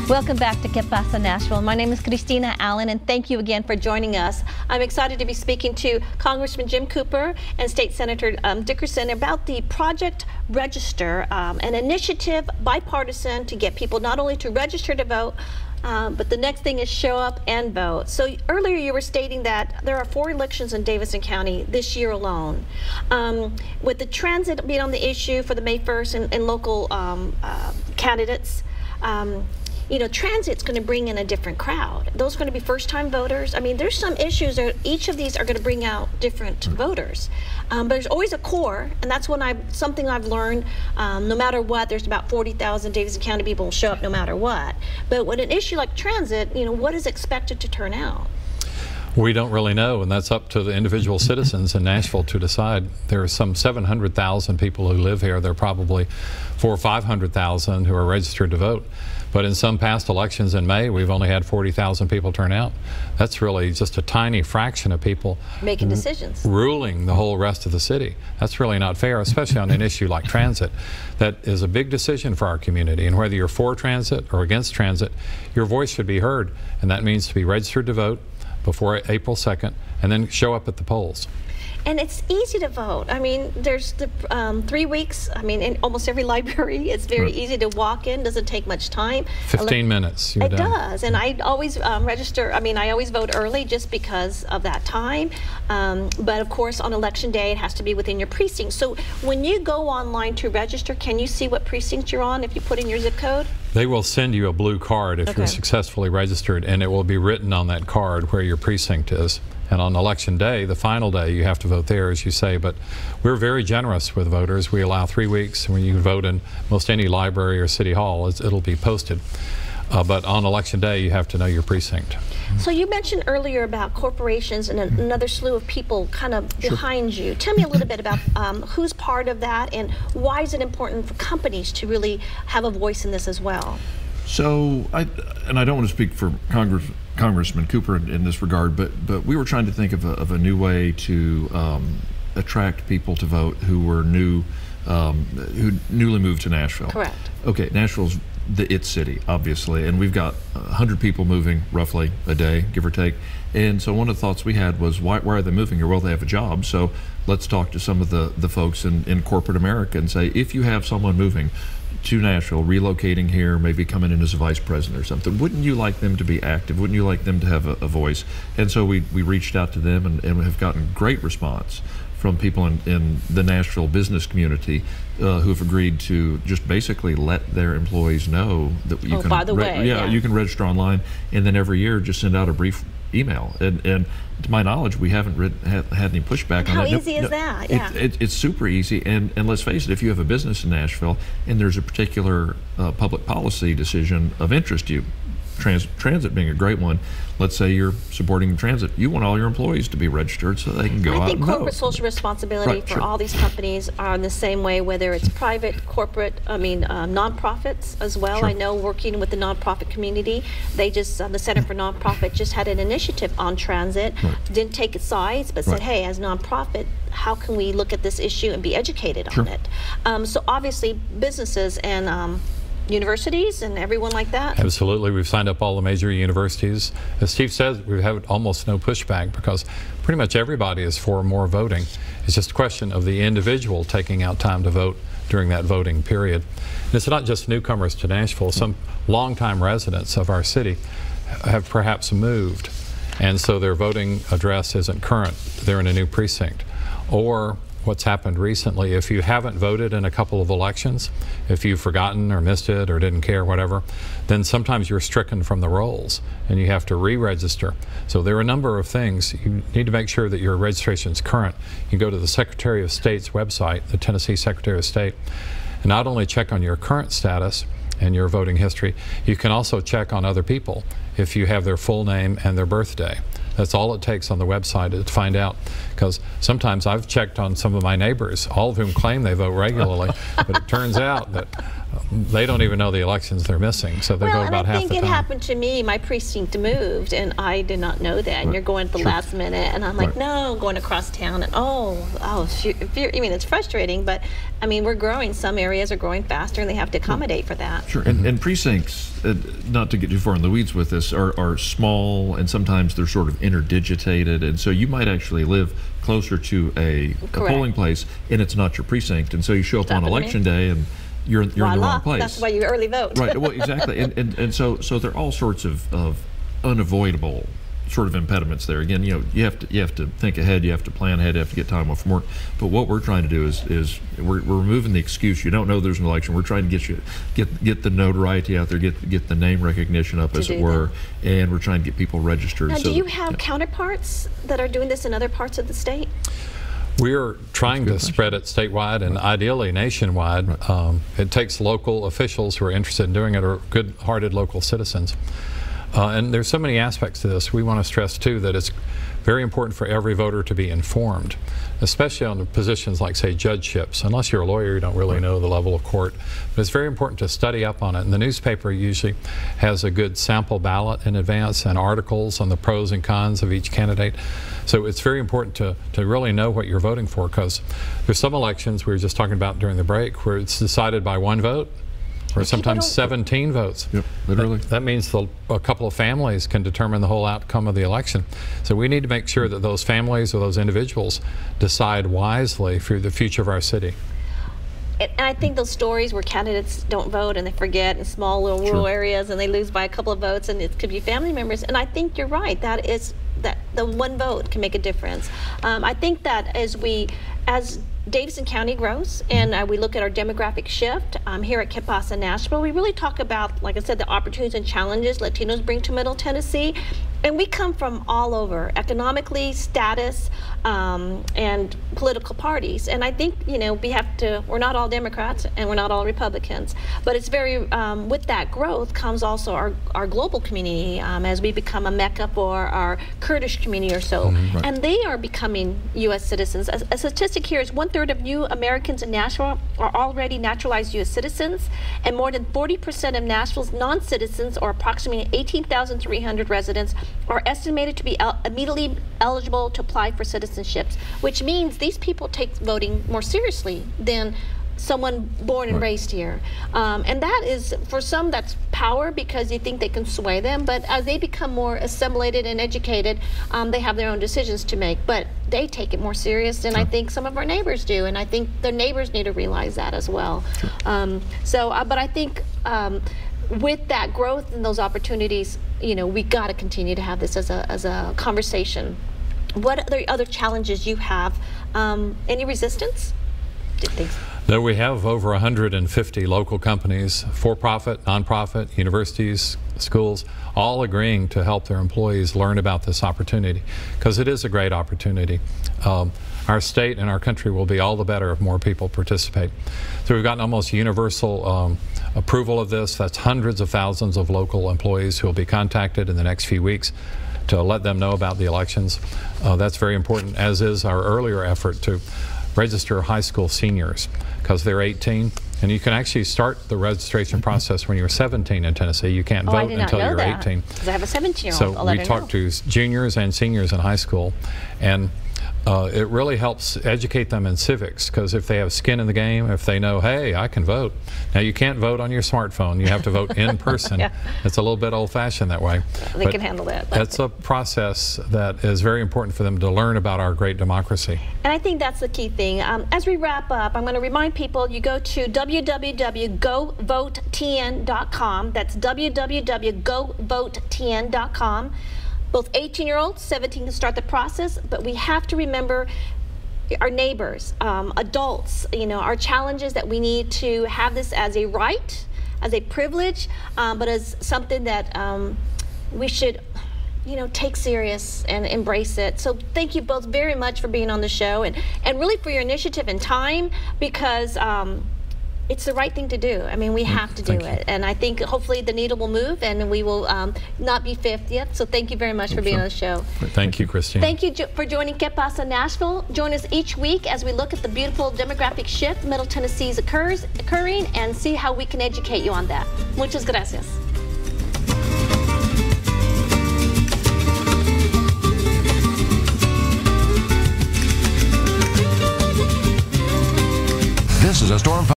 Welcome back to Que Pasa Nashville. My name is Christina Allen, and thank you again for joining us. I'm excited to be speaking to Congressman Jim Cooper and State Senator Dickerson about the Project Register, an initiative bipartisan to get people not only to register to vote, but the next thing is show up and vote. So earlier you were stating that there are 4 elections in Davidson County this year alone. With the transit being on the issue for the May 1st and local candidates, you know, transit's going to bring in a different crowd. Those are going to be first-time voters. I mean, there's some issues that each of these are going to bring out different voters. But there's always a core, and that's something I've learned. No matter what, there's about 40,000 Davidson County people will show up no matter what. But with an issue like transit, you know, what is expected to turn out? We don't really know, and that's up to the individual citizens in Nashville to decide. There are some 700,000 people who live here. There are probably 400,000 or 500,000 who are registered to vote. But in some past elections in May, we've only had 40,000 people turn out. That's really just a tiny fraction of people making decisions, ruling the whole rest of the city. That's really not fair, especially on an issue like transit. That is a big decision for our community, and whether you're for transit or against transit, your voice should be heard, and that means to be registered to vote before April 2nd, and then show up at the polls. And it's easy to vote. I mean, there's the 3 weeks. I mean, in almost every library, it's very easy to walk in. Doesn't take much time. 15 minutes. You're done. Does, and I always register. I mean, I always vote early just because of that time. But of course, on election day, it has to be within your precinct. So when you go online to register, can you see what precinct you're on if you put in your zip code? They will send you a blue card if you're successfully registered, and it will be written on that card where your precinct is. And on election day, the final day, you have to vote there, as you say. But we're very generous with voters. We allow 3 weeks when you can vote in most any library or city hall. It'll be posted. But on election day, you have to know your precinct. So you mentioned earlier about corporations and another slew of people kind of behind you. Tell me a little bit about who's part of that, and why is it important for companies to really have a voice in this as well? So, I don't want to speak for Congressman Cooper in this regard, but we were trying to think of a new way to attract people to vote who were who newly moved to Nashville. Correct. Okay, Nashville's the it city, obviously, and we've got 100 people moving roughly a day, give or take. And so one of the thoughts we had was, why are they moving here? Well, they have a job, so let's talk to some of the folks in corporate America and say, if you have someone moving to Nashville, relocating here, maybe coming in as a vice president or something, wouldn't you like them to be active? Wouldn't you like them to have a voice? And so we reached out to them and have gotten great response from people in the Nashville business community who have agreed to just basically let their employees know that you can. By the way, you can register online, and then every year just send out a brief email. And to my knowledge, we haven't had any pushback on that. How easy is that? Yeah. It's super easy, and let's face it, if you have a business in Nashville and there's a particular public policy decision of interest to you, transit being a great one, let's say you're supporting transit, you want all your employees to be registered so they can go out and vote. I think corporate social responsibility for all these companies are in the same way, whether it's private, corporate, nonprofits as well. I know working with the nonprofit community, they just, the Center for Nonprofit just had an initiative on transit, didn't take its sides, but said, hey, as nonprofit, how can we look at this issue and be educated on it? So obviously businesses and universities and everyone like that? Absolutely. We've signed up all the major universities. As Steve says, we've had almost no pushback because pretty much everybody is for more voting. It's just a question of the individual taking out time to vote during that voting period. And it's not just newcomers to Nashville. Some longtime residents of our city have perhaps moved, and so their voting address isn't current. They're in a new precinct. Or what's happened recently, if you haven't voted in a couple of elections, if you've forgotten or missed it or didn't care, whatever, then sometimes you're stricken from the rolls and you have to re-register. So there are a number of things. You need to make sure that your registration is current. You go to the Secretary of State's website, the Tennessee Secretary of State, and not only check on your current status and your voting history, you can also check on other people if you have their full name and their birthday. That's all it takes on the website to find out, because sometimes I've checked on some of my neighbors, all of whom claim they vote regularly, but it turns out that they don't even know the elections they're missing, so they vote about half the time. I think it happened to me. My precinct moved, and I did not know that. And you're going at the last minute, and I'm like, no, going across town, and I mean, it's frustrating, but I mean, we're growing. Some areas are growing faster, and they have to accommodate for that. Sure, and precincts, not to get too far in the weeds with this, are small, and sometimes they're sort of interdigitated, and so you might actually live closer to a polling place, and it's not your precinct, and so you show up on election day, and you're in the wrong place. That's why you early vote. Right. Well, exactly. And so there are all sorts of unavoidable sort of impediments there. Again, you have to think ahead. You have to plan ahead. You have to get time off from work. But what we're trying to do is we're removing the excuse. You don't know there's an election. We're trying to get the notoriety out there, get the name recognition up, as it were, and we're trying to get people registered. Now, do you have counterparts that are doing this in other parts of the state? We're trying to spread it statewide and ideally nationwide. It takes local officials who are interested in doing it, or good-hearted local citizens. And there's so many aspects to this. We want to stress, too, that it's very important for every voter to be informed, especially on the positions like, say, judgeships. Unless you're a lawyer, you don't really know the level of court. But it's very important to study up on it. And the newspaper usually has a good sample ballot in advance and articles on the pros and cons of each candidate. So it's very important to really know what you're voting for, because there's some elections we were just talking about during the break where it's decided by one vote, or sometimes 17 votes. Yep, literally. That means a couple of families can determine the whole outcome of the election. So we need to make sure that those families or those individuals decide wisely for the future of our city. And I think those stories where candidates don't vote and they forget in small little rural areas and they lose by a couple of votes, and it could be family members. And I think you're right. That the one vote can make a difference. I think that as Davidson County grows and we look at our demographic shift here at Que Pasa Nashville, we really talk about, like I said, the opportunities and challenges Latinos bring to Middle Tennessee. And we come from all over, economically, status, and political parties. And I think, we're not all Democrats and we're not all Republicans, but it's very, with that growth comes also our global community as we become a mecca for our Kurdish community or so. And they are becoming U.S. citizens. A statistic here is 1/3 of new Americans in Nashville are already naturalized U.S. citizens, and more than 40% of Nashville's non-citizens, or approximately 18,300 residents, are estimated to be immediately eligible to apply for citizenships, which means these people take voting more seriously than someone born and raised here. And that is, for some, that's power because you think they can sway them, but as they become more assimilated and educated, they have their own decisions to make, but they take it more serious than I think some of our neighbors do, and I think their neighbors need to realize that as well. But I think with that growth and those opportunities, we got to continue to have this as a conversation. What are the other challenges you have? Any resistance? No, we have over 150 local companies, for-profit, nonprofit, universities, schools, all agreeing to help their employees learn about this opportunity, because it is a great opportunity. Our state and our country will be all the better if more people participate. So we've gotten almost universal approval of this. That's hundreds of thousands of local employees who will be contacted in the next few weeks to let them know about the elections. That's very important, as is our earlier effort to register high school seniors, because they're 18, and you can actually start the registration process when you're 17 in Tennessee. You can't vote until you're 18. Because I have a 17-year-old. So we talk to juniors and seniors in high school, and it really helps educate them in civics, because if they have skin in the game, if they know, hey, I can vote. Now, you can't vote on your smartphone. You have to vote in person. It's a little bit old-fashioned that way. They can handle that. That's a process that is very important for them to learn about our great democracy. And I think that's the key thing. As we wrap up, I'm going to remind people, you go to www.govotentn.com. That's www.govotentn.com. Both 18-year-olds, 17 can start the process, but we have to remember our neighbors, adults, our challenges, that we need to have this as a right, as a privilege, but as something that we should take serious and embrace it. So thank you both very much for being on the show, and really for your initiative and time, because it's the right thing to do. I mean, we have to do it. And I think hopefully the needle will move and we will not be 50th. So thank you very much for being on the show. Thank you, Christine. Thank you for joining Que Pasa Nashville. Join us each week as we look at the beautiful demographic shift Middle Tennessee's occurring and see how we can educate you on that. Muchas gracias. This is a Storm